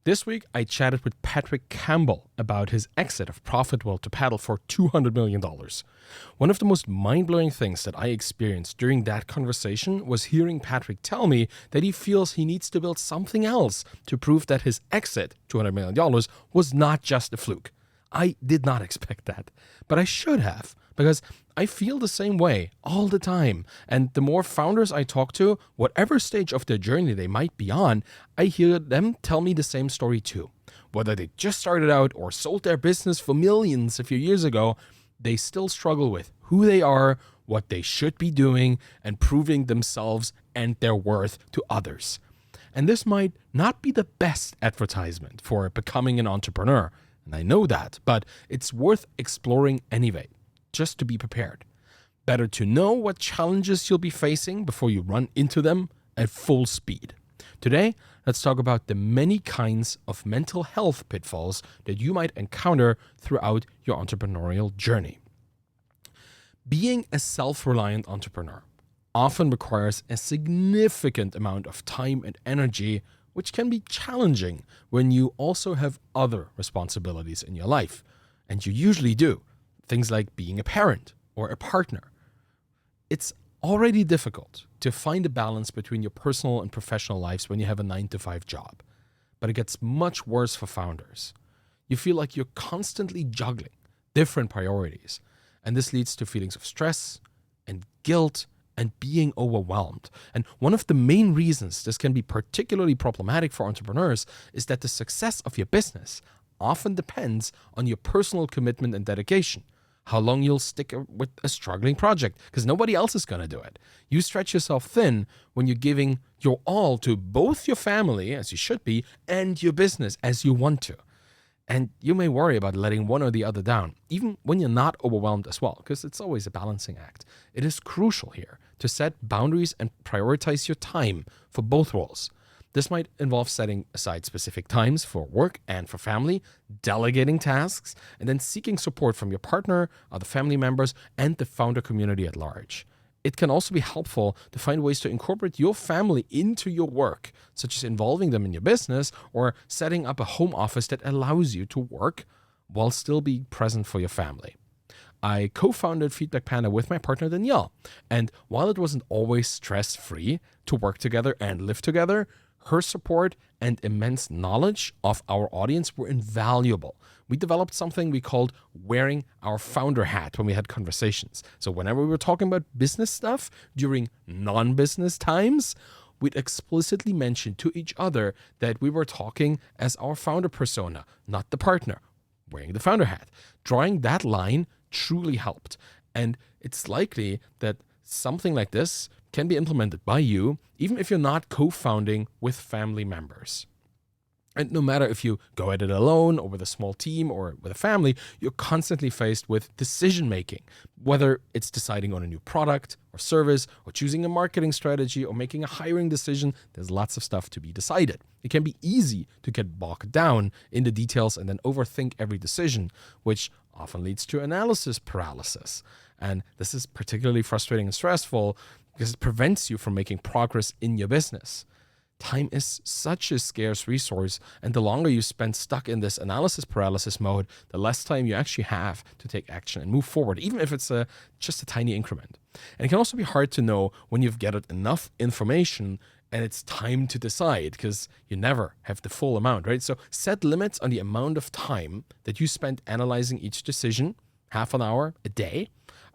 This week, I chatted with Patrick Campbell about his exit of ProfitWell to Paddle for $200 million. One of the most mind-blowing things that I experienced during that conversation was hearing Patrick tell me that he feels he needs to build something else to prove that his exit, $200 million, was not just a fluke. I did not expect that, but I should have, because I feel the same way all the time. And the more founders I talk to, whatever stage of their journey they might be on, I hear them tell me the same story too. Whether they just started out or sold their business for millions a few years ago, they still struggle with who they are, what they should be doing, and proving themselves and their worth to others. And this might not be the best advertisement for becoming an entrepreneur, and I know that, but it's worth exploring anyway, just to be prepared. Better to know what challenges you'll be facing before you run into them at full speed. Today, let's talk about the many kinds of mental health pitfalls that you might encounter throughout your entrepreneurial journey. Being a self-reliant entrepreneur often requires a significant amount of time and energy, which can be challenging when you also have other responsibilities in your life. And you usually do. Things like being a parent or a partner. It's already difficult to find a balance between your personal and professional lives when you have a 9-to-5 job. But it gets much worse for founders. You feel like you're constantly juggling different priorities. And this leads to feelings of stress and guilt and being overwhelmed. And one of the main reasons this can be particularly problematic for entrepreneurs is that the success of your business often depends on your personal commitment and dedication. How long you'll stick with a struggling project, because nobody else is going to do it. You stretch yourself thin when you're giving your all to both your family, as you should be, and your business, as you want to. And you may worry about letting one or the other down, even when you're not overwhelmed as well, because it's always a balancing act. It is crucial here to set boundaries and prioritize your time for both roles. This might involve setting aside specific times for work and for family, delegating tasks, and then seeking support from your partner, other family members, and the founder community at large. It can also be helpful to find ways to incorporate your family into your work, such as involving them in your business or setting up a home office that allows you to work while still being present for your family. I co-founded Feedback Panda with my partner Danielle, and while it wasn't always stress-free to work together and live together, her support and immense knowledge of our audience were invaluable. We developed something we called wearing our founder hat when we had conversations. So whenever we were talking about business stuff during non-business times, we'd explicitly mention to each other that we were talking as our founder persona, not the partner, wearing the founder hat. Drawing that line truly helped. And it's likely that something like this can be implemented by you, even if you're not co-founding with family members. And no matter if you go at it alone or with a small team or with a family, you're constantly faced with decision making, whether it's deciding on a new product or service or choosing a marketing strategy or making a hiring decision. There's lots of stuff to be decided. It can be easy to get bogged down in the details and then overthink every decision, which often leads to analysis paralysis. And this is particularly frustrating and stressful because it prevents you from making progress in your business. Time is such a scarce resource, and the longer you spend stuck in this analysis paralysis mode, the less time you actually have to take action and move forward, even if it's just a tiny increment. And it can also be hard to know when you've gathered enough information and it's time to decide, because you never have the full amount, right? So set limits on the amount of time that you spend analyzing each decision, half an hour, a day.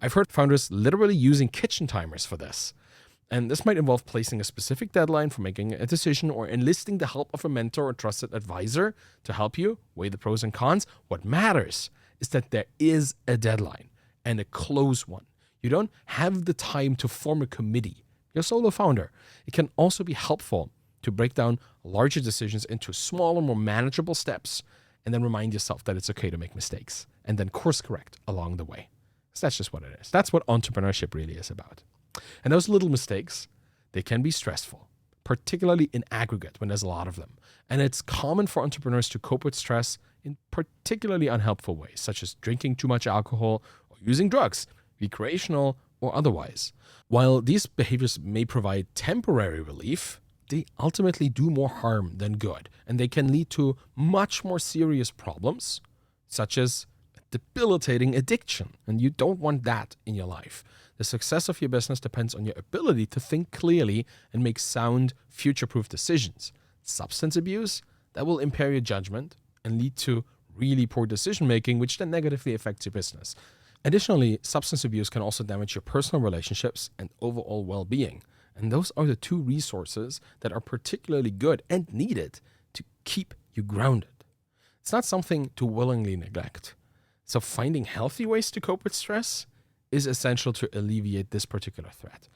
I've heard founders literally using kitchen timers for this. And this might involve placing a specific deadline for making a decision or enlisting the help of a mentor or trusted advisor to help you weigh the pros and cons. What matters is that there is a deadline, and a close one. You don't have the time to form a committee. You're a solo founder. It can also be helpful to break down larger decisions into smaller, more manageable steps, and then remind yourself that it's okay to make mistakes, and then course correct along the way. So that's just what it is. That's what entrepreneurship really is about. And those little mistakes, they can be stressful, particularly in aggregate when there's a lot of them. And it's common for entrepreneurs to cope with stress in particularly unhelpful ways, such as drinking too much alcohol or using drugs, recreational or otherwise. While these behaviors may provide temporary relief, they ultimately do more harm than good, and they can lead to much more serious problems, such as debilitating addiction, and you don't want that in your life. The success of your business depends on your ability to think clearly and make sound, future-proof decisions. Substance abuse, that will impair your judgment and lead to really poor decision-making, which then negatively affects your business. Additionally, substance abuse can also damage your personal relationships and overall well-being. And those are the two resources that are particularly good and needed to keep you grounded. It's not something to willingly neglect. So finding healthy ways to cope with stress is essential to alleviate this particular threat.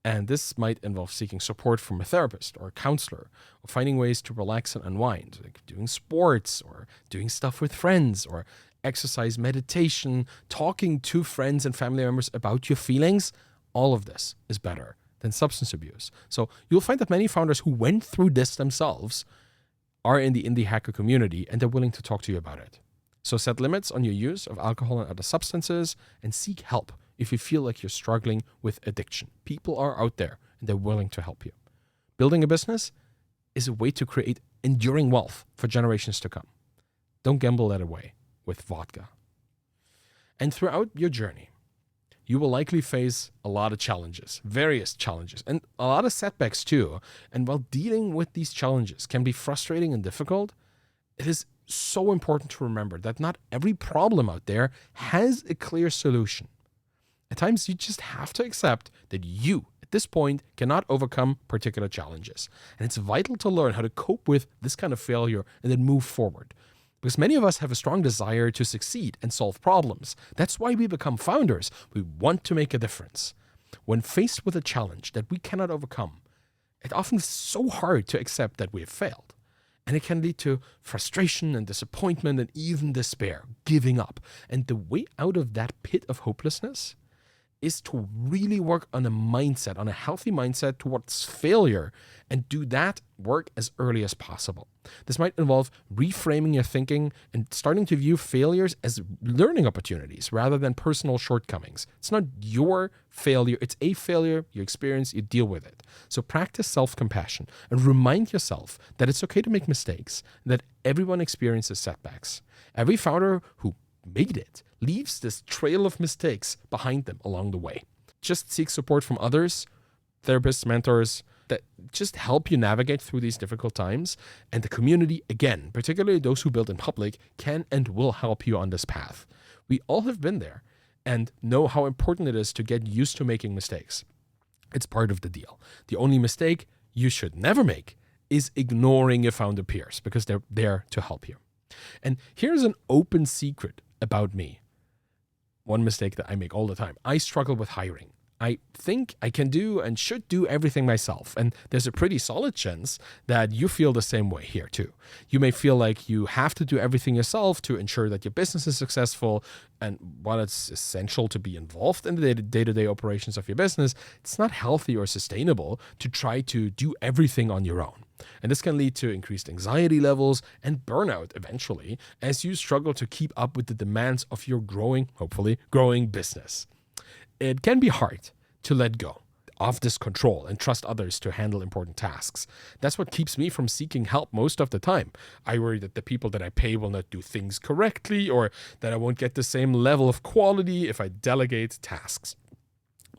And this might involve seeking support from a therapist or a counselor, or finding ways to relax and unwind, like doing sports or doing stuff with friends, or exercise, meditation, talking to friends and family members about your feelings. All of this is better than substance abuse. So you'll find that many founders who went through this themselves are in the indie hacker community, and they're willing to talk to you about it. So set limits on your use of alcohol and other substances, and seek help if you feel like you're struggling with addiction. People are out there and they're willing to help you. Building a business is a way to create enduring wealth for generations to come. Don't gamble that away with vodka. And throughout your journey, you will likely face a lot of challenges, various challenges, and a lot of setbacks too. And while dealing with these challenges can be frustrating and difficult, it is so important to remember that not every problem out there has a clear solution. At times, you just have to accept that you, at this point, cannot overcome particular challenges. And it's vital to learn how to cope with this kind of failure and then move forward. Because many of us have a strong desire to succeed and solve problems. That's why we become founders. We want to make a difference. When faced with a challenge that we cannot overcome, it often is so hard to accept that we have failed. And it can lead to frustration and disappointment and even despair, giving up. And the way out of that pit of hopelessness is to really work on a mindset, on a healthy mindset towards failure, and do that work as early as possible. This might involve reframing your thinking and starting to view failures as learning opportunities rather than personal shortcomings. It's not your failure, it's a failure, you experience, you deal with it. So practice self-compassion and remind yourself that it's okay to make mistakes, that everyone experiences setbacks. Every founder who made it leaves this trail of mistakes behind them along the way. Just seek support from others, therapists, mentors, that just help you navigate through these difficult times. And the community, again, particularly those who build in public, can and will help you on this path. We all have been there and know how important it is to get used to making mistakes. It's part of the deal. The only mistake you should never make is ignoring your founder peers, because they're there to help you. And here's an open secret about me. One mistake that I make all the time. I struggle with hiring. I think I can do and should do everything myself. And there's a pretty solid chance that you feel the same way here too. You may feel like you have to do everything yourself to ensure that your business is successful. And while it's essential to be involved in the day-to-day operations of your business, it's not healthy or sustainable to try to do everything on your own. And this can lead to increased anxiety levels and burnout eventually, as you struggle to keep up with the demands of your hopefully growing business. It can be hard to let go of this control and trust others to handle important tasks. That's what keeps me from seeking help most of the time. I worry that the people that I pay will not do things correctly, or that I won't get the same level of quality if I delegate tasks.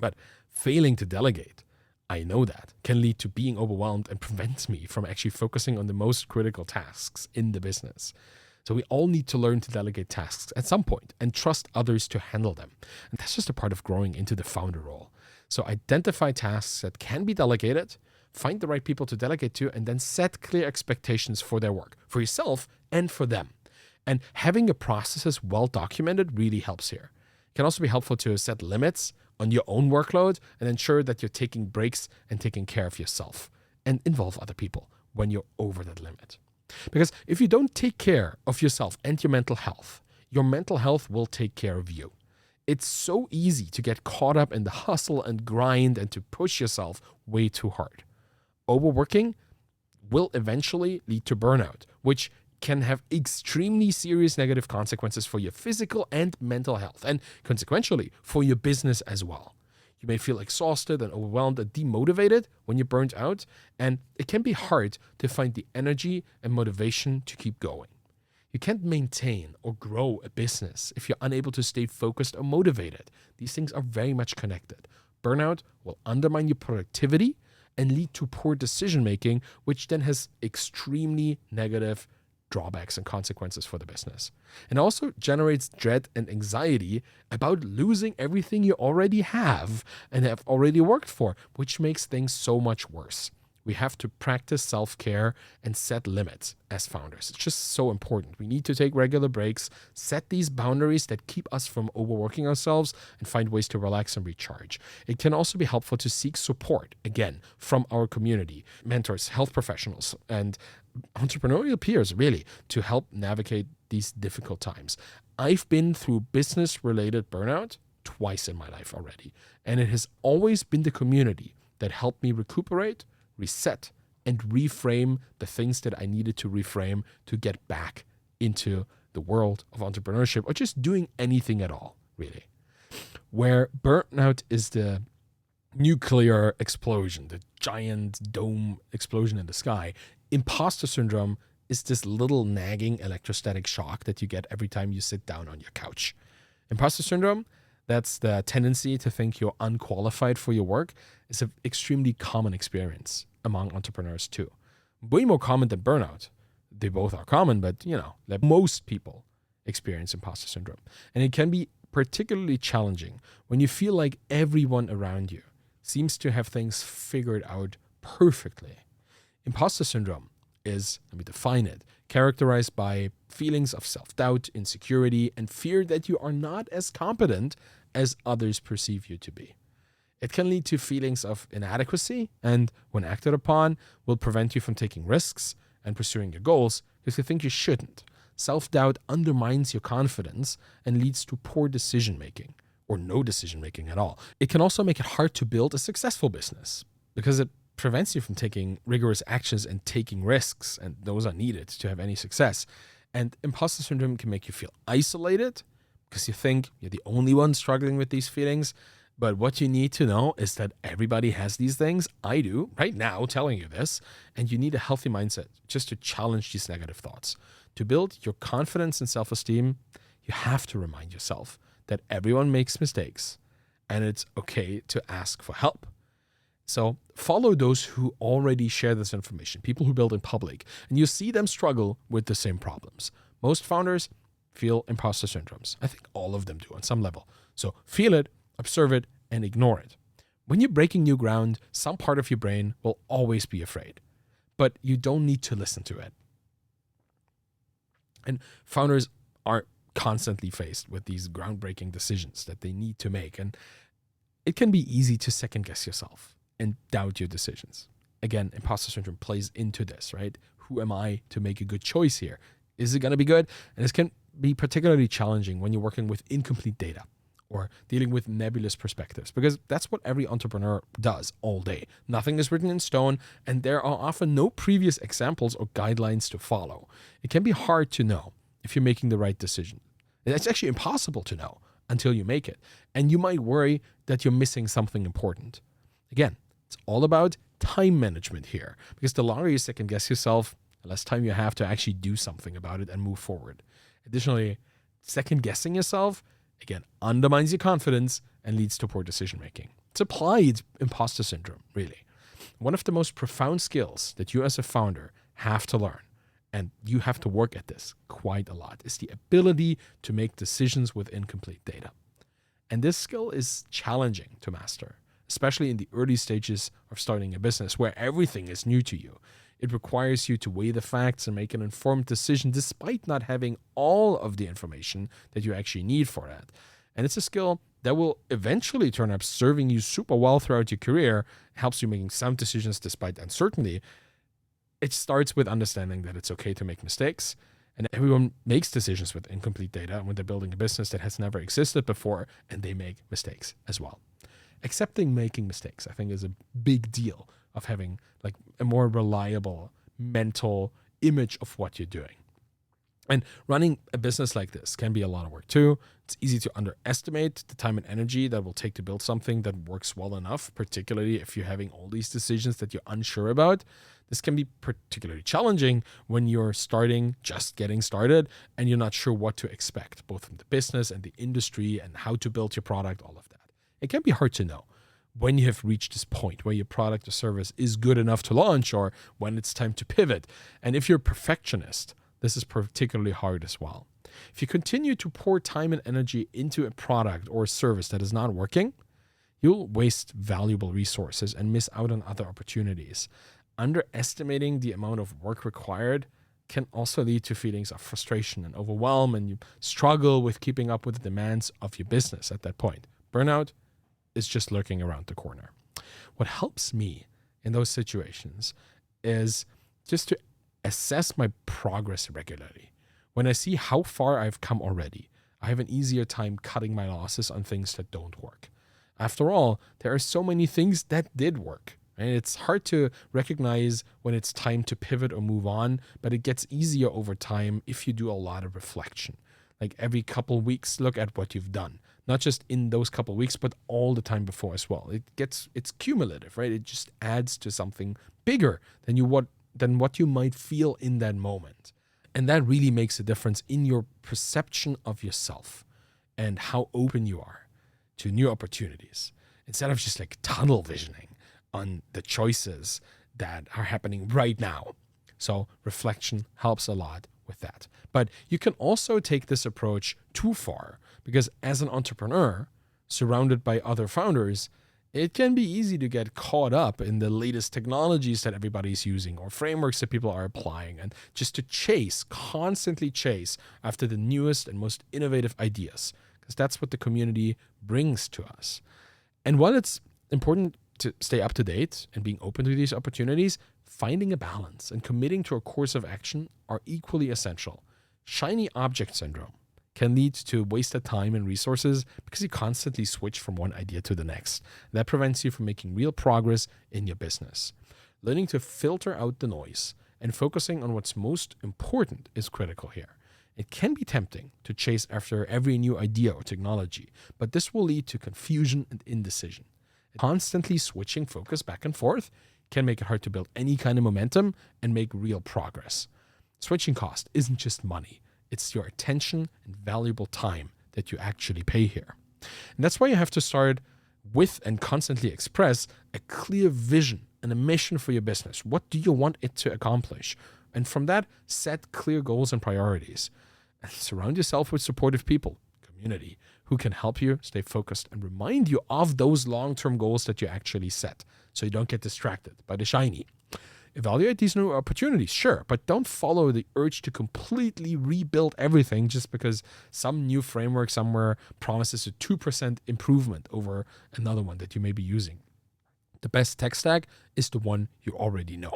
But failing to delegate, I know that, can lead to being overwhelmed and prevents me from actually focusing on the most critical tasks in the business. So we all need to learn to delegate tasks at some point and trust others to handle them. And that's just a part of growing into the founder role. So identify tasks that can be delegated, find the right people to delegate to, and then set clear expectations for their work, for yourself and for them. And having your processes well documented really helps here. It can also be helpful to set limits on your own workload and ensure that you're taking breaks and taking care of yourself, and involve other people when you're over that limit. Because if you don't take care of yourself and your mental health will take care of you. It's so easy to get caught up in the hustle and grind and to push yourself way too hard. Overworking will eventually lead to burnout, which can have extremely serious negative consequences for your physical and mental health, and consequentially for your business as well. You may feel exhausted and overwhelmed and demotivated when you're burnt out, and it can be hard to find the energy and motivation to keep going. You can't maintain or grow a business if you're unable to stay focused or motivated. These things are very much connected. Burnout will undermine your productivity and lead to poor decision making, which then has extremely negative drawbacks and consequences for the business. And also generates dread and anxiety about losing everything you already have and have already worked for, which makes things so much worse. We have to practice self-care and set limits as founders. It's just so important. We need to take regular breaks, set these boundaries that keep us from overworking ourselves, and find ways to relax and recharge. It can also be helpful to seek support, again, from our community, mentors, health professionals, and entrepreneurial peers, really, to help navigate these difficult times. I've been through business-related burnout twice in my life already, and it has always been the community that helped me recuperate, reset, and reframe the things that I needed to reframe to get back into the world of entrepreneurship or just doing anything at all, really. Where burnout is the nuclear explosion, the giant dome explosion in the sky, imposter syndrome is this little nagging electrostatic shock that you get every time you sit down on your couch. Imposter syndrome, that's the tendency to think you're unqualified for your work, is an extremely common experience among entrepreneurs too. Way more common than burnout. They both are common, but like most people experience imposter syndrome. And it can be particularly challenging when you feel like everyone around you seems to have things figured out perfectly. Imposter syndrome is, let me define it, characterized by feelings of self-doubt, insecurity, and fear that you are not as competent as others perceive you to be. It can lead to feelings of inadequacy, and when acted upon, will prevent you from taking risks and pursuing your goals because you think you shouldn't. Self-doubt undermines your confidence and leads to poor decision-making, or no decision-making at all. It can also make it hard to build a successful business because it prevents you from taking rigorous actions and taking risks, and those are needed to have any success. And imposter syndrome can make you feel isolated because you think you're the only one struggling with these feelings. But what you need to know is that everybody has these things. I do right now telling you this, and you need a healthy mindset just to challenge these negative thoughts. To build your confidence and self-esteem, you have to remind yourself that everyone makes mistakes and it's okay to ask for help. So follow those who already share this information, people who build in public, and you see them struggle with the same problems. Most founders feel imposter syndromes. I think all of them do on some level. So feel it, observe it, and ignore it. When you're breaking new ground, some part of your brain will always be afraid, but you don't need to listen to it. And founders are constantly faced with these groundbreaking decisions that they need to make, and it can be easy to second guess yourself and doubt your decisions. Again, imposter syndrome plays into this, right? Who am I to make a good choice here? Is it going to be good? And this can be particularly challenging when you're working with incomplete data or dealing with nebulous perspectives, because that's what every entrepreneur does all day. Nothing is written in stone, and there are often no previous examples or guidelines to follow. It can be hard to know if you're making the right decision. It's actually impossible to know until you make it, and you might worry that you're missing something important. Again, it's all about time management here, because the longer you second guess yourself, the less time you have to actually do something about it and move forward. Additionally, second guessing yourself, again, undermines your confidence and leads to poor decision making. It's applied imposter syndrome, really. One of the most profound skills that you as a founder have to learn, and you have to work at this quite a lot, is the ability to make decisions with incomplete data. And this skill is challenging to master, especially in the early stages of starting a business where everything is new to you. It requires you to weigh the facts and make an informed decision despite not having all of the information that you actually need for that. And it's a skill that will eventually turn up serving you super well throughout your career, helps you making sound decisions despite uncertainty. It starts with understanding that it's okay to make mistakes, and everyone makes decisions with incomplete data when they're building a business that has never existed before, and they make mistakes as well. Accepting making mistakes, I think, is a big deal of having like a more reliable mental image of what you're doing. And running a business like this can be a lot of work too. It's easy to underestimate the time and energy that will take to build something that works well enough, particularly if you're having all these decisions that you're unsure about. This can be particularly challenging when you're just getting started, and you're not sure what to expect, both from the business and the industry and how to build your product, all of that. It can be hard to know when you have reached this point where your product or service is good enough to launch, or when it's time to pivot. And if you're a perfectionist, this is particularly hard as well. If you continue to pour time and energy into a product or a service that is not working, you'll waste valuable resources and miss out on other opportunities. Underestimating the amount of work required can also lead to feelings of frustration and overwhelm, and you struggle with keeping up with the demands of your business at that point. Burnout is just lurking around the corner. What helps me in those situations is just to assess my progress regularly. When I see how far I've come already, I have an easier time cutting my losses on things that don't work. After all, there are so many things that did work. And it's hard to recognize when it's time to pivot or move on, but it gets easier over time if you do a lot of reflection. Like every couple weeks, look at what you've done. Not just in those couple weeks, but all the time before as well. It's cumulative, right? It just adds to something bigger than what you might feel in that moment. And that really makes a difference in your perception of yourself and how open you are to new opportunities, instead of just like tunnel visioning on the choices that are happening right now. So reflection helps a lot with that. But you can also take this approach too far, because as an entrepreneur surrounded by other founders, it can be easy to get caught up in the latest technologies that everybody's using or frameworks that people are applying, and just to constantly chase after the newest and most innovative ideas, because that's what the community brings to us. And while it's important to stay up to date and being open to these opportunities, finding a balance and committing to a course of action are equally essential. Shiny object syndrome can lead to wasted time and resources because you constantly switch from one idea to the next. That prevents you from making real progress in your business. Learning to filter out the noise and focusing on what's most important is critical here. It can be tempting to chase after every new idea or technology, but this will lead to confusion and indecision. Constantly switching focus back and forth can make it hard to build any kind of momentum and make real progress. Switching cost isn't just money. It's your attention and valuable time that you actually pay here. And that's why you have to start with and constantly express a clear vision and a mission for your business. What do you want it to accomplish? And from that, set clear goals and priorities. And surround yourself with supportive people, community, who can help you stay focused and remind you of those long-term goals that you actually set, so you don't get distracted by the shiny. Evaluate these new opportunities, sure, but don't follow the urge to completely rebuild everything just because some new framework somewhere promises a 2% improvement over another one that you may be using. The best tech stack is the one you already know.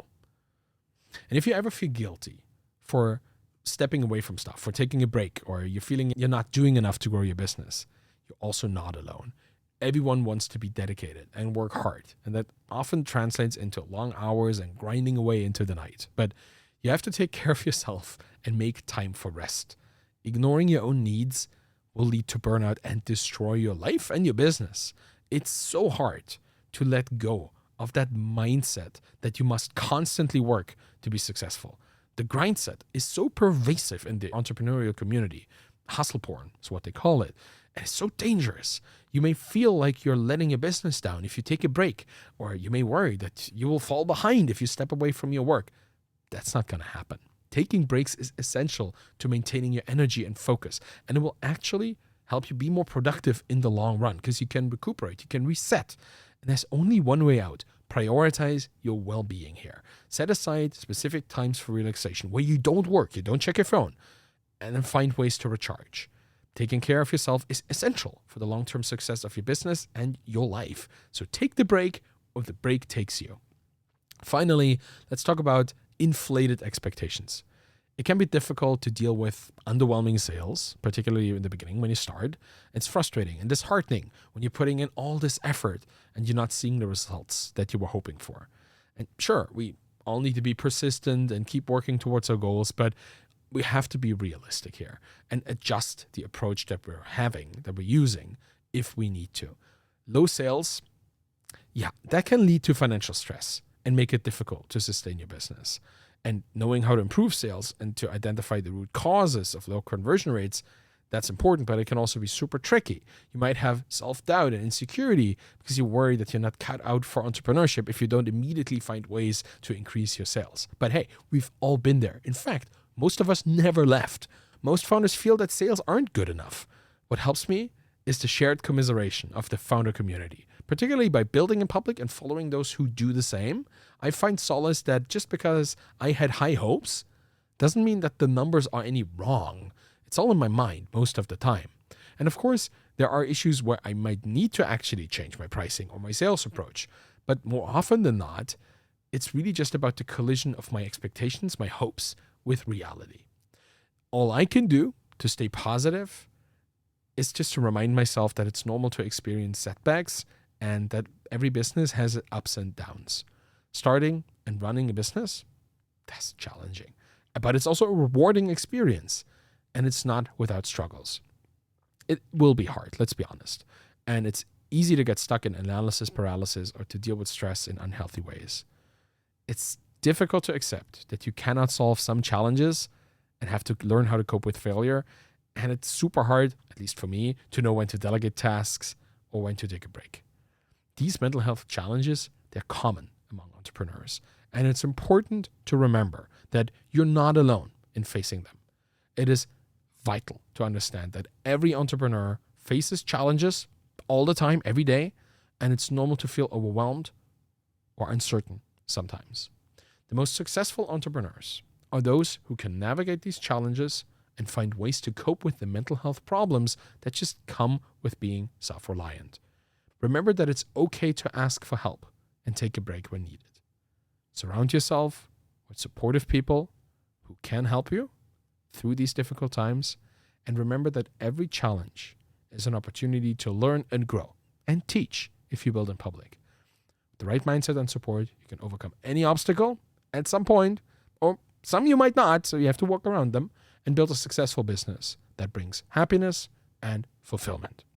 And if you ever feel guilty for stepping away from stuff, for taking a break, or you're feeling you're not doing enough to grow your business, you're also not alone. Everyone wants to be dedicated and work hard, and that often translates into long hours and grinding away into the night. But you have to take care of yourself and make time for rest. Ignoring your own needs will lead to burnout and destroy your life and your business. It's so hard to let go of that mindset that you must constantly work to be successful. The grind set is so pervasive in the entrepreneurial community. Hustle porn is what they call it. And it's so dangerous. You may feel like you're letting your business down if you take a break, or you may worry that you will fall behind if you step away from your work. That's not going to happen. Taking breaks is essential to maintaining your energy and focus, and it will actually help you be more productive in the long run because you can recuperate, you can reset. And there's only one way out. Prioritize your well-being here. Set aside specific times for relaxation where you don't work, you don't check your phone, and then find ways to recharge. Taking care of yourself is essential for the long-term success of your business and your life. So take the break, or the break takes you. Finally, let's talk about inflated expectations. It can be difficult to deal with underwhelming sales, particularly in the beginning when you start. It's frustrating and disheartening when you're putting in all this effort and you're not seeing the results that you were hoping for. And sure, we all need to be persistent and keep working towards our goals, but we have to be realistic here and adjust the approach that we're using if we need to. Low sales, that can lead to financial stress and make it difficult to sustain your business. And knowing how to improve sales and to identify the root causes of low conversion rates, that's important, but it can also be super tricky. You might have self-doubt and insecurity because you worry that you're not cut out for entrepreneurship if you don't immediately find ways to increase your sales. But hey, we've all been there. In fact, most of us never left. Most founders feel that sales aren't good enough. What helps me is the shared commiseration of the founder community. Particularly by building in public and following those who do the same, I find solace that just because I had high hopes doesn't mean that the numbers are any wrong. It's all in my mind most of the time. And of course, there are issues where I might need to actually change my pricing or my sales approach. But more often than not, it's really just about the collision of my expectations, my hopes, with reality. All I can do to stay positive is just to remind myself that it's normal to experience setbacks and that every business has ups and downs. Starting and running a business, that's challenging. But it's also a rewarding experience, and it's not without struggles. It will be hard, let's be honest. And it's easy to get stuck in analysis paralysis or to deal with stress in unhealthy ways. It's difficult to accept that you cannot solve some challenges and have to learn how to cope with failure. And it's super hard, at least for me, to know when to delegate tasks or when to take a break. These mental health challenges, they're common among entrepreneurs. And it's important to remember that you're not alone in facing them. It is vital to understand that every entrepreneur faces challenges all the time, every day, and it's normal to feel overwhelmed or uncertain sometimes. The most successful entrepreneurs are those who can navigate these challenges and find ways to cope with the mental health problems that just come with being self-reliant. Remember that it's okay to ask for help and take a break when needed. Surround yourself with supportive people who can help you through these difficult times, and remember that every challenge is an opportunity to learn and grow and teach if you build in public. With the right mindset and support, you can overcome any obstacle at some point, or some you might not, so you have to work around them, and build a successful business that brings happiness and fulfillment.